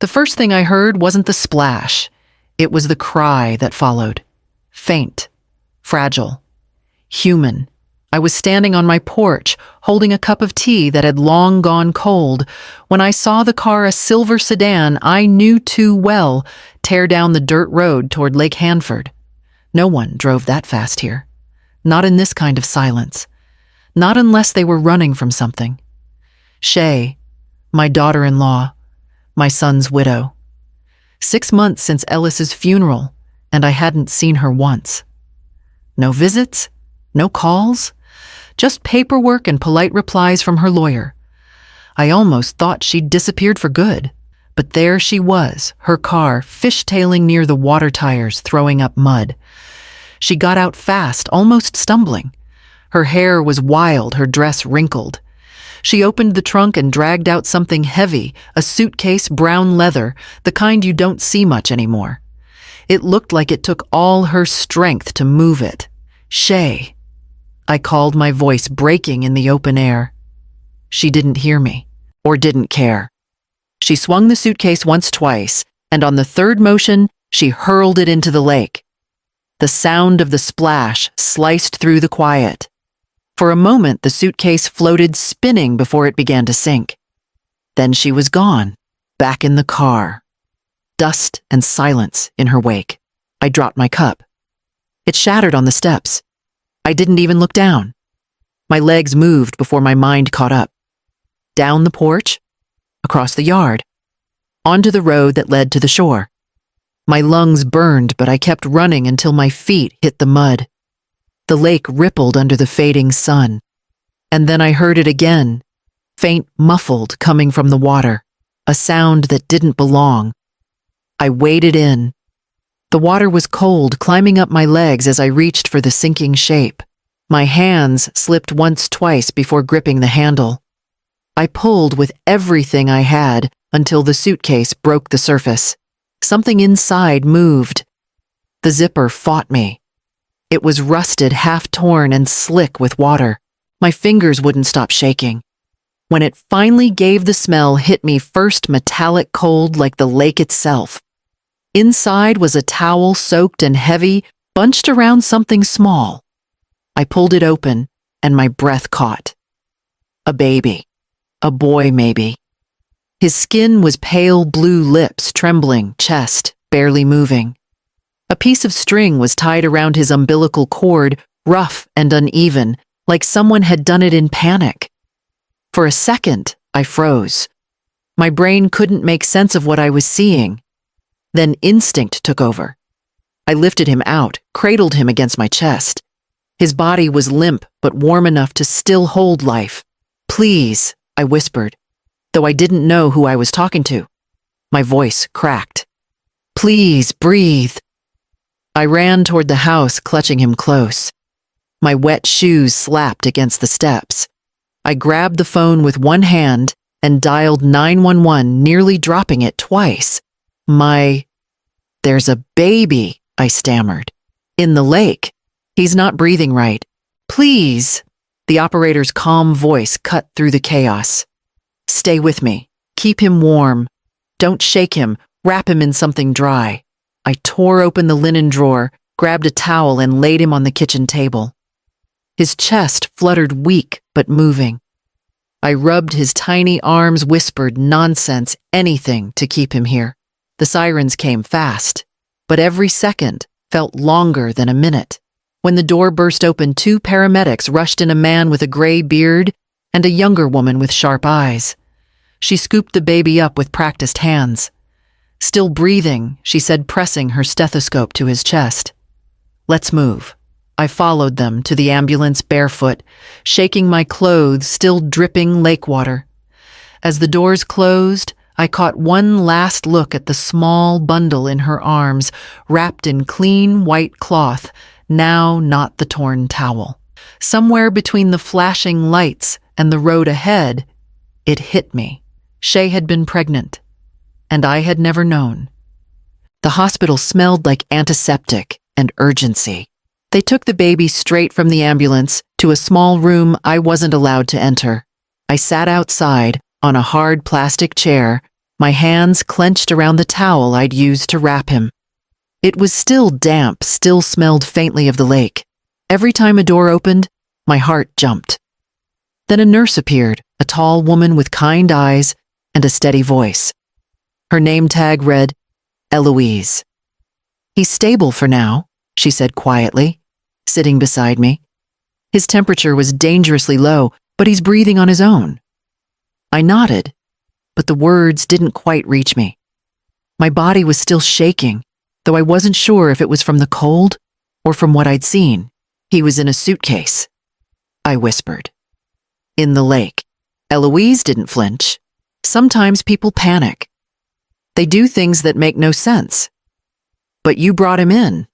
The first thing I heard wasn't the splash. It was the cry that followed. Faint, fragile, human. I was standing on my porch, holding a cup of tea that had long gone cold, when I saw the car, a silver sedan I knew too well, tear down the dirt road toward Lake Hanford. No one drove that fast here. Not in this kind of silence. Not unless they were running from something. Shay, my daughter-in-law, my son's widow. 6 months since Ellis's funeral, and I hadn't seen her once. No visits, no calls, just paperwork and polite replies from her lawyer. I almost thought she'd disappeared for good, but there she was, her car fishtailing near the water tires, throwing up mud. She got out fast, almost stumbling. Her hair was wild, her dress wrinkled. She opened the trunk and dragged out something heavy, a suitcase, brown leather, the kind you don't see much anymore. It looked like it took all her strength to move it. Shay. I called, my voice breaking in the open air. She didn't hear me, or didn't care. She swung the suitcase once, twice, and on the third motion, she hurled it into the lake. The sound of the splash sliced through the quiet. For a moment, the suitcase floated spinning before it began to sink. Then she was gone, back in the car. Dust and silence in her wake. I dropped my cup. It shattered on the steps. I didn't even look down. My legs moved before my mind caught up. Down the porch, across the yard, onto the road that led to the shore. My lungs burned, but I kept running until my feet hit the mud. The lake rippled under the fading sun. And then I heard it again, faint, muffled, coming from the water, a sound that didn't belong. I waded in. The water was cold, climbing up my legs as I reached for the sinking shape. My hands slipped once, twice before gripping the handle. I pulled with everything I had until the suitcase broke the surface. Something inside moved. The zipper fought me. It was rusted, half-torn, and slick with water. My fingers wouldn't stop shaking. When it finally gave, the smell hit me first, metallic cold like the lake itself. Inside was a towel, soaked and heavy, bunched around something small. I pulled it open, and my breath caught. A baby. A boy, maybe. His skin was pale blue, lips trembling, chest barely moving. A piece of string was tied around his umbilical cord, rough and uneven, like someone had done it in panic. For a second, I froze. My brain couldn't make sense of what I was seeing. Then instinct took over. I lifted him out, cradled him against my chest. His body was limp, but warm enough to still hold life. "Please," I whispered, though I didn't know who I was talking to. My voice cracked. "Please, breathe." I ran toward the house, clutching him close. My wet shoes slapped against the steps. I grabbed the phone with one hand and dialed 911, nearly dropping it twice. "There's a baby," I stammered. "In the lake. He's not breathing right. Please." The operator's calm voice cut through the chaos. "Stay with me. Keep him warm. Don't shake him. Wrap him in something dry." I tore open the linen drawer, grabbed a towel, and laid him on the kitchen table. His chest fluttered, weak but moving. I rubbed his tiny arms, whispered nonsense, anything to keep him here. The sirens came fast, but every second felt longer than a minute. When the door burst open, 2 paramedics rushed in, a man with a gray beard and a younger woman with sharp eyes. She scooped the baby up with practiced hands. "Still breathing," she said, pressing her stethoscope to his chest. "Let's move." I followed them to the ambulance barefoot, shaking my clothes, still dripping lake water. As the doors closed, I caught one last look at the small bundle in her arms, wrapped in clean white cloth, now not the torn towel. Somewhere between the flashing lights and the road ahead, it hit me. Shay had been pregnant, and I had never known. The hospital smelled like antiseptic and urgency. They took the baby straight from the ambulance to a small room I wasn't allowed to enter. I sat outside on a hard plastic chair, my hands clenched around the towel I'd used to wrap him. It was still damp, still smelled faintly of the lake. Every time a door opened, my heart jumped. Then a nurse appeared, a tall woman with kind eyes and a steady voice. Her name tag read, Eloise. "He's stable for now," she said quietly, sitting beside me. "His temperature was dangerously low, but he's breathing on his own." I nodded, but the words didn't quite reach me. My body was still shaking, though I wasn't sure if it was from the cold or from what I'd seen. "He was in a suitcase," I whispered. "In the lake." Eloise didn't flinch. "Sometimes people panic. They do things that make no sense. But you brought him in.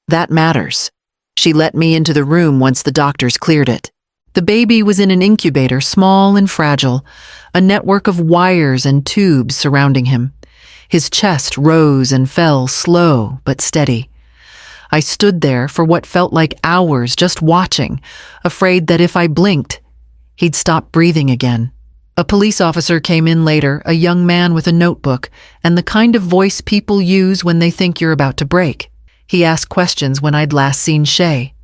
That matters." She let me into the room once the doctors cleared it. The baby was in an incubator, small and fragile, a network of wires and tubes surrounding him. His chest rose and fell, slow but steady. I stood there for what felt like hours just watching, afraid that if I blinked, he'd stop breathing again. A police officer came in later, a young man with a notebook, and the kind of voice people use when they think you're about to break. He asked questions when I'd last seen Shay.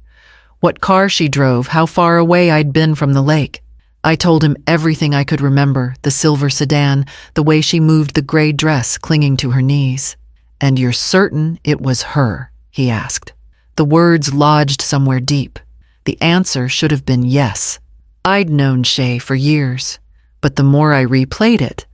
What car she drove, how far away I'd been from the lake. I told him everything I could remember, the silver sedan, the way she moved the gray dress clinging to her knees. "And you're certain it was her?" he asked. The words lodged somewhere deep. The answer should have been yes. I'd known Shay for years, but the more I replayed it,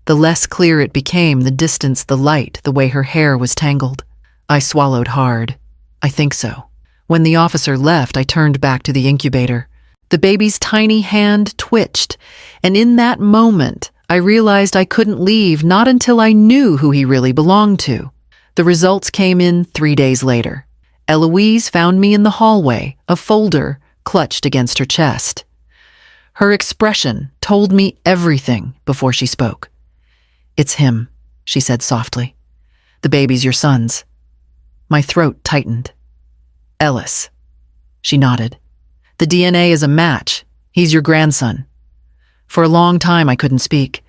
the less clear it became, the distance, the light, the way her hair was tangled. I swallowed hard. "I think so." When the officer left, I turned back to the incubator. The baby's tiny hand twitched, and in that moment, I realized I couldn't leave, not until I knew who he really belonged to. The results came in 3 days later. Eloise found me in the hallway, a folder clutched against her chest. Her expression told me everything before she spoke. "It's him," she said softly. "The baby's your son's." My throat tightened. "Ellis." She nodded. "The DNA is a match. He's your grandson." For a long time I couldn't speak.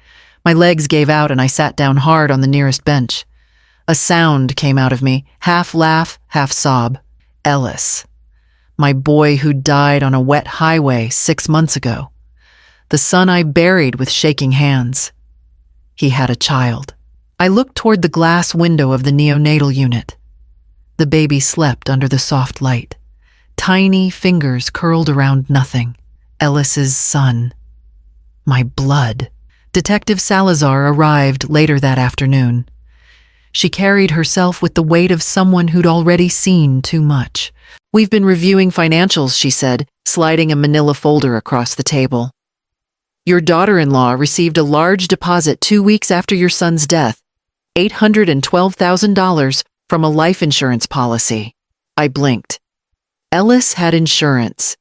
My legs gave out and I sat down hard on the nearest bench. A sound came out of me, half laugh, half sob. Ellis. My boy who died on a wet highway 6 months ago. The son I buried with shaking hands. He had a child. I looked toward the glass window of the neonatal unit. The baby slept under the soft light. Tiny fingers curled around nothing. Ellis's son. My blood. Detective Salazar arrived later that afternoon. She carried herself with the weight of someone who'd already seen too much. "We've been reviewing financials," she said, sliding a manila folder across the table. "Your daughter-in-law received a large deposit 2 weeks after your son's death, $812,000 from a life insurance policy." I blinked. Ellis had insurance.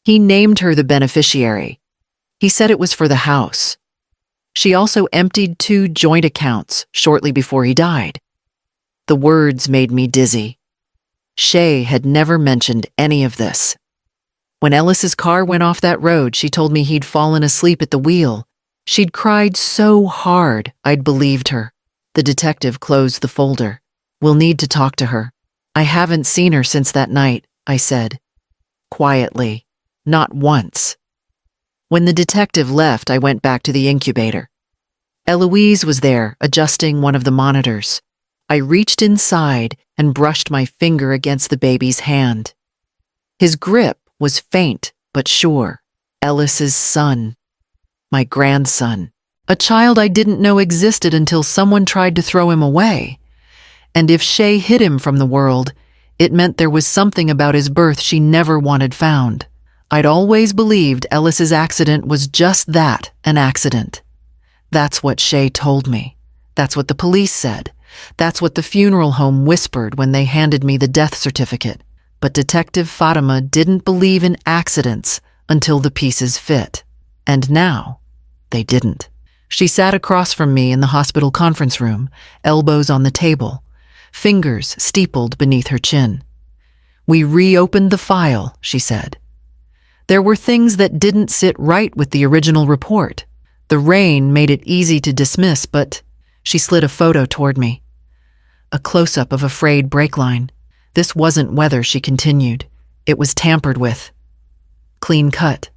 He named her the beneficiary. He said it was for the house. She also emptied 2 joint accounts shortly before he died. The words made me dizzy. Shay had never mentioned any of this. When Ellis's car went off that road, she told me he'd fallen asleep at the wheel. She'd cried so hard I'd believed her. The detective closed the folder. "We'll need to talk to her." "I haven't seen her since that night," I said. Quietly. Not once. When the detective left, I went back to the incubator. Eloise was there, adjusting one of the monitors. I reached inside and brushed my finger against the baby's hand. His grip was faint but sure. Ellis's son. My grandson. A child I didn't know existed until someone tried to throw him away. And if Shay hid him from the world, it meant there was something about his birth she never wanted found. I'd always believed Ellis's accident was just that, an accident. That's what Shay told me. That's what the police said. That's what the funeral home whispered when they handed me the death certificate. But Detective Fatima didn't believe in accidents until the pieces fit. And now, they didn't. She sat across from me in the hospital conference room, elbows on the table, fingers steepled beneath her chin. "We reopened the file," she said. There were things that didn't sit right with the original report. The rain made it easy to dismiss, but she slid a photo toward me. A close-up of a frayed brake line. This wasn't weather, she continued. It was tampered with. Clean cut.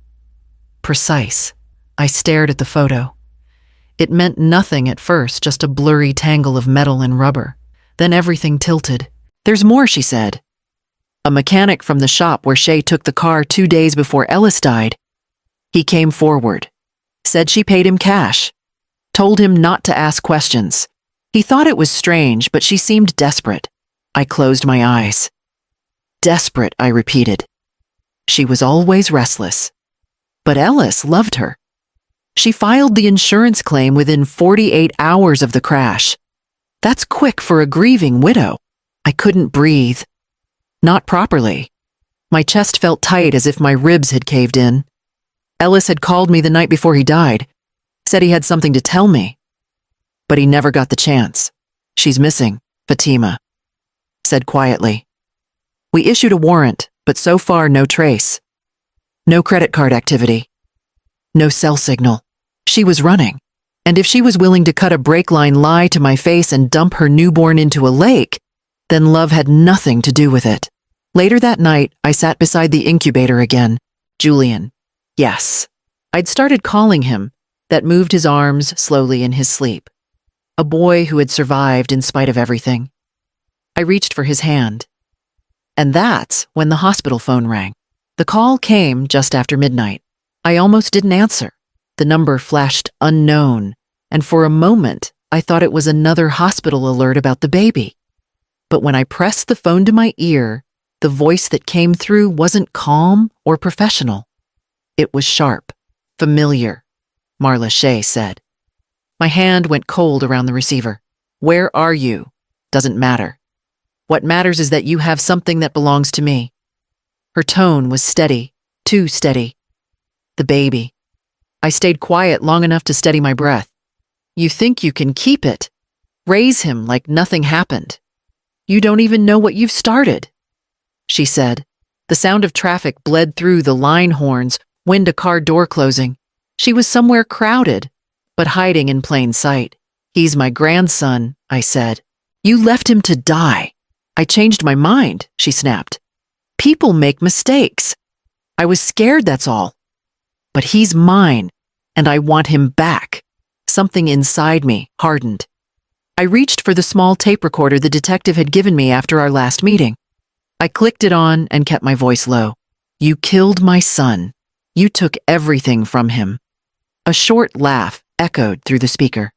Precise. I stared at the photo. It meant nothing at first, just a blurry tangle of metal and rubber. Then everything tilted. "There's more," she said. "A mechanic from the shop where Shay took the car 2 days before Ellis died. He came forward. Said she paid him cash. Told him not to ask questions. He thought it was strange, but she seemed desperate." I closed my eyes. "Desperate," I repeated. She was always restless. But Ellis loved her. She filed the insurance claim within 48 hours of the crash. That's quick for a grieving widow. I couldn't breathe. Not properly. My chest felt tight as if my ribs had caved in. Ellis had called me the night before he died. Said he had something to tell me. But he never got the chance. "She's missing," Fatima said quietly. "We issued a warrant, but so far no trace. No credit card activity. No cell signal. She was running. And if she was willing to cut a brake line lie to my face and dump her newborn into a lake, then love had nothing to do with it." Later that night, I sat beside the incubator again. Julian. Yes. I'd started calling him. That moved his arms slowly in his sleep. A boy who had survived in spite of everything. I reached for his hand. And that's when the hospital phone rang. The call came just after midnight. I almost didn't answer. The number flashed unknown, and for a moment, I thought it was another hospital alert about the baby. But when I pressed the phone to my ear, the voice that came through wasn't calm or professional. It was sharp, familiar, Marla Shea said. My hand went cold around the receiver. "Where are you? Doesn't matter. What matters is that you have something that belongs to me." Her tone was steady, too steady. "The baby." I stayed quiet long enough to steady my breath. "You think you can keep it? Raise him like nothing happened. You don't even know what you've started," she said. The sound of traffic bled through the line horns, wind a car door closing. She was somewhere crowded, but hiding in plain sight. "He's my grandson," I said. "You left him to die." "I changed my mind," she snapped. "People make mistakes. I was scared, that's all. But he's mine, and I want him back." Something inside me hardened. I reached for the small tape recorder the detective had given me after our last meeting. I clicked it on and kept my voice low. "You killed my son. You took everything from him." A short laugh echoed through the speaker.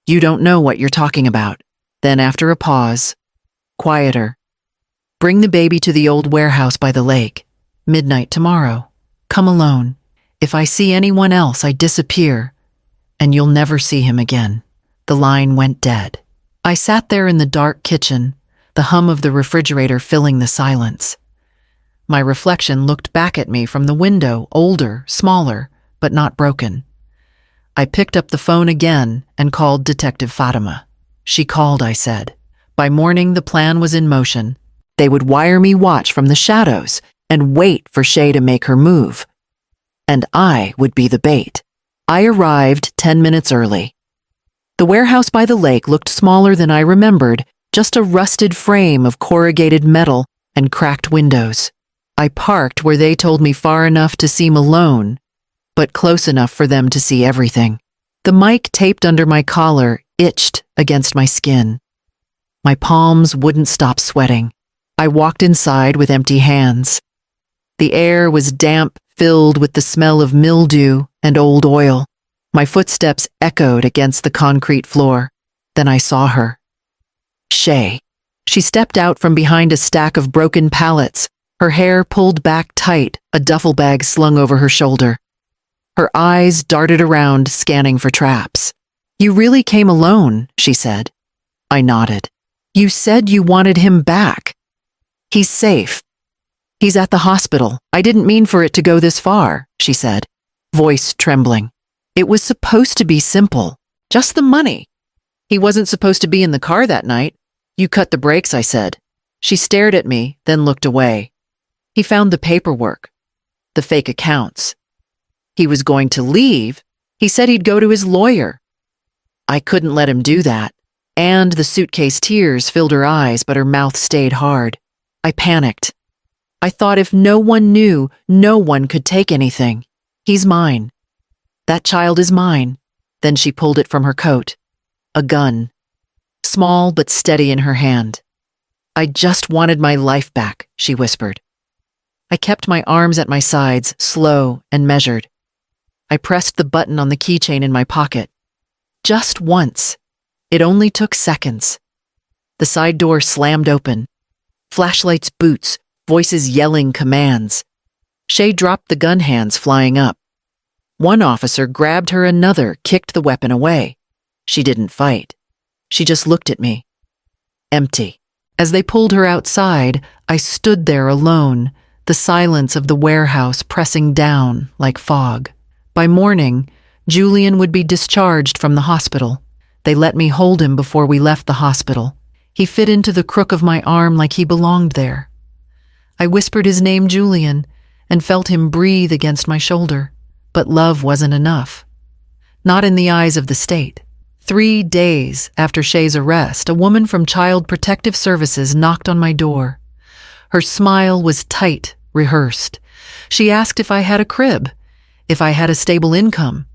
"You don't know what you're talking about." Then after a pause, quieter. "Bring the baby to the old warehouse by the lake. Midnight tomorrow. Come alone. If I see anyone else, I disappear, and you'll never see him again." The line went dead. I sat there in the dark kitchen, the hum of the refrigerator filling the silence. My reflection looked back at me from the window, older, smaller, but not broken. I picked up the phone again and called Detective Fatima. "She called," I said. By morning, the plan was in motion. They would wire me watch from the shadows and wait for Shay to make her move. And I would be the bait. I arrived 10 minutes early. The warehouse by the lake looked smaller than I remembered, just a rusted frame of corrugated metal and cracked windows. I parked where they told me far enough to seem alone, but close enough for them to see everything. The mic taped under my collar itched against my skin. My palms wouldn't stop sweating. I walked inside with empty hands. The air was damp, filled with the smell of mildew and old oil. My footsteps echoed against the concrete floor. Then I saw her. Shay. She stepped out from behind a stack of broken pallets, her hair pulled back tight, a duffel bag slung over her shoulder. Her eyes darted around, scanning for traps. "You really came alone," she said. I nodded. "You said you wanted him back." "He's safe. He's at the hospital. I didn't mean for it to go this far," she said, voice trembling. "It was supposed to be simple. Just the money. He wasn't supposed to be in the car that night. You cut the brakes," I said. She stared at me, then looked away. "He found the paperwork. The fake accounts. He was going to leave, He said he'd go to his lawyer. I couldn't let him do that. And the suitcase tears filled her eyes, but her mouth stayed hard. I panicked. I thought if no one knew, no one could take anything. He's mine. That child is mine. Then she pulled it from her coat. A gun. Small but steady in her hand. I just wanted my life back, she whispered. I kept my arms at my sides, slow and measured. I pressed the button on the keychain in my pocket. Just once. It only took seconds. The side door slammed open. Flashlights, boots, voices yelling commands. Shay dropped the gun hands flying up. One officer grabbed her, another kicked the weapon away. She didn't fight. She just looked at me. Empty. As they pulled her outside, I stood there alone, the silence of the warehouse pressing down like fog. By morning, Julian would be discharged from the hospital. They let me hold him before we left the hospital. He fit into the crook of my arm like he belonged there. I whispered his name, Julian, and felt him breathe against my shoulder. But love wasn't enough. Not in the eyes of the state. 3 days after Shay's arrest, a woman from Child Protective Services knocked on my door. Her smile was tight, rehearsed. She asked if I had a crib, if I had a stable income,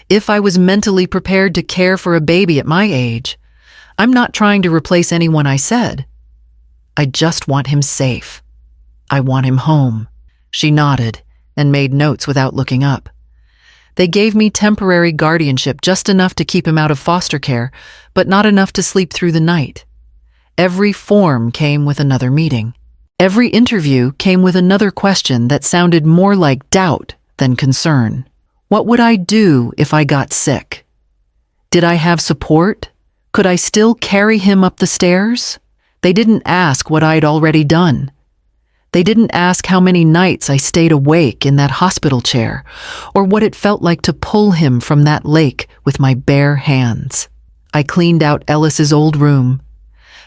if I was mentally prepared to care for a baby at my age. I'm not trying to replace anyone, I said. I just want him safe. I want him home. She nodded and made notes without looking up. They gave me temporary guardianship, just enough to keep him out of foster care, but not enough to sleep through the night. Every form came with another meeting. Every interview came with another question that sounded more like doubt than concern. What would I do if I got sick? Did I have support? Could I still carry him up the stairs? They didn't ask what I'd already done. They didn't ask how many nights I stayed awake in that hospital chair, or what it felt like to pull him from that lake with my bare hands. I cleaned out Ellis's old room,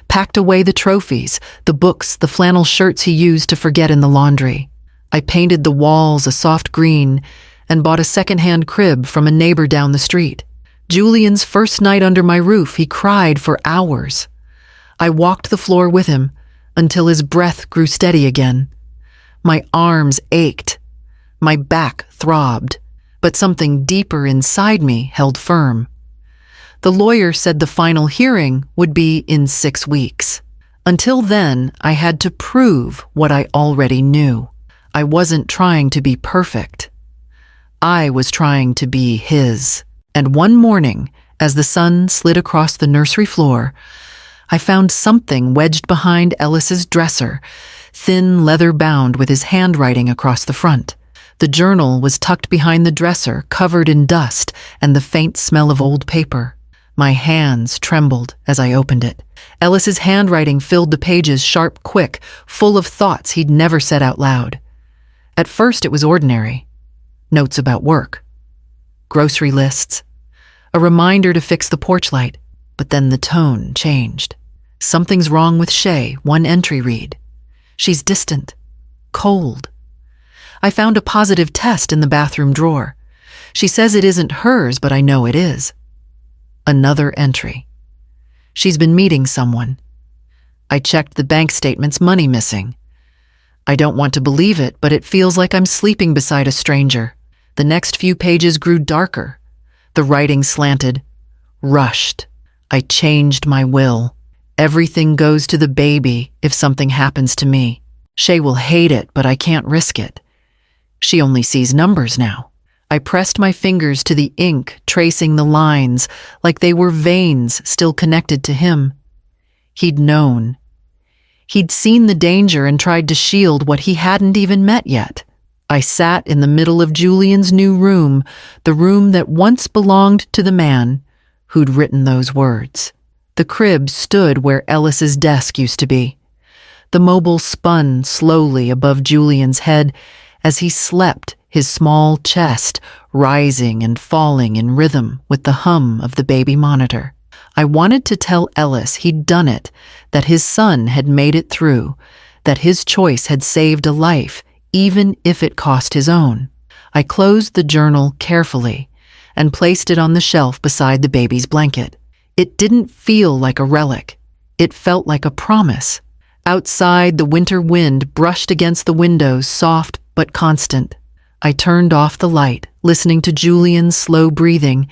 packed away the trophies, the books, the flannel shirts he used to forget in the laundry. I painted the walls a soft green and bought a secondhand crib from a neighbor down the street. Julian's first night under my roof, he cried for hours. I walked the floor with him until his breath grew steady again. My arms ached. My back throbbed, but something deeper inside me held firm. The lawyer said the final hearing would be in 6 weeks. Until then, I had to prove what I already knew. I wasn't trying to be perfect. I was trying to be his. And one morning, as the sun slid across the nursery floor, I found something wedged behind Ellis's dresser, thin leather bound with his handwriting across the front. The journal was tucked behind the dresser, covered in dust and the faint smell of old paper. My hands trembled as I opened it. Ellis's handwriting filled the pages, sharp, quick, full of thoughts he'd never said out loud. At first it was ordinary. Notes about work, grocery lists, a reminder to fix the porch light, but then the tone changed. Something's wrong with Shay, one entry read. She's distant, cold. I found a positive test in the bathroom drawer. She says it isn't hers, but I know it is. Another entry. She's been meeting someone. I checked the bank statements, money missing. I don't want to believe it, but it feels like I'm sleeping beside a stranger. The next few pages grew darker. The writing slanted, rushed. I changed my will. Everything goes to the baby if something happens to me. Shay will hate it, but I can't risk it. She only sees numbers now. I pressed my fingers to the ink, tracing the lines like they were veins still connected to him. He'd known. He'd seen the danger and tried to shield what he hadn't even met yet. I sat in the middle of Julian's new room, the room that once belonged to the man who'd written those words. The crib stood where Ellis's desk used to be. The mobile spun slowly above Julian's head as he slept, his small chest rising and falling in rhythm with the hum of the baby monitor. I wanted to tell Ellis he'd done it, that his son had made it through, that his choice had saved a life, even if it cost his own. I closed the journal carefully and placed it on the shelf beside the baby's blanket. It didn't feel like a relic. It felt like a promise. Outside, the winter wind brushed against the windows, soft but constant. I turned off the light, listening to Julian's slow breathing,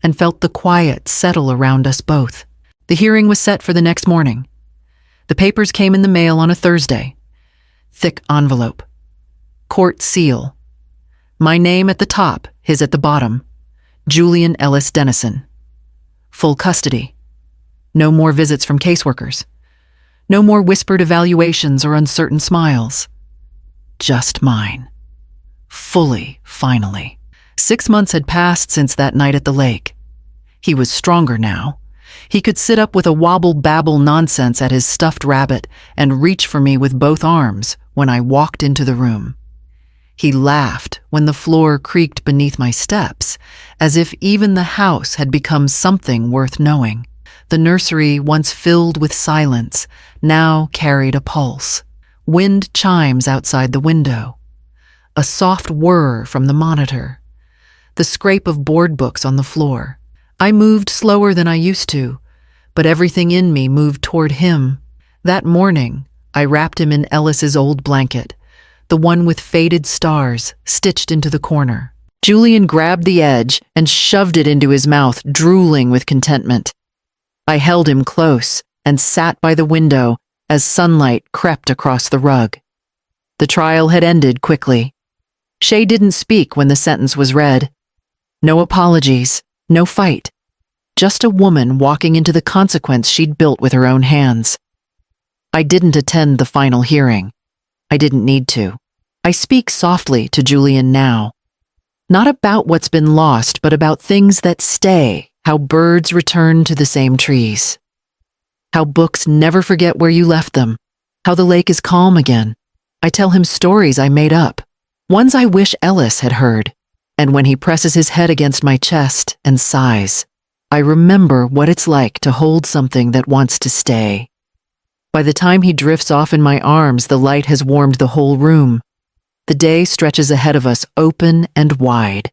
and felt the quiet settle around us both. The hearing was set for the next morning. The papers came in the mail on a Thursday. Thick envelope. Court seal. My name at the top, his at the bottom. Julian Ellis Dennison. Full custody. No more visits from caseworkers. No more whispered evaluations or uncertain smiles. Just mine. Fully, finally. 6 months had passed since that night at the lake. He was stronger now. He could sit up with a wobble-babble nonsense at his stuffed rabbit and reach for me with both arms when I walked into the room. He laughed when the floor creaked beneath my steps, as if even the house had become something worth knowing. The nursery, once filled with silence, now carried a pulse. Wind chimes outside the window. A soft whir from the monitor. The scrape of board books on the floor. I moved slower than I used to, but everything in me moved toward him. That morning, I wrapped him in Ellis's old blanket, the one with faded stars stitched into the corner. Julian grabbed the edge and shoved it into his mouth, drooling with contentment. I held him close and sat by the window as sunlight crept across the rug. The trial had ended quickly. Shay didn't speak when the sentence was read. No apologies, no fight. Just a woman walking into the consequence she'd built with her own hands. I didn't attend the final hearing. I didn't need to. I speak softly to Julian now. Not about what's been lost, but about things that stay, how birds return to the same trees. How books never forget where you left them. How the lake is calm again. I tell him stories I made up, ones I wish Ellis had heard. And when he presses his head against my chest and sighs, I remember what it's like to hold something that wants to stay. By the time he drifts off in my arms, the light has warmed the whole room. The day stretches ahead of us open and wide.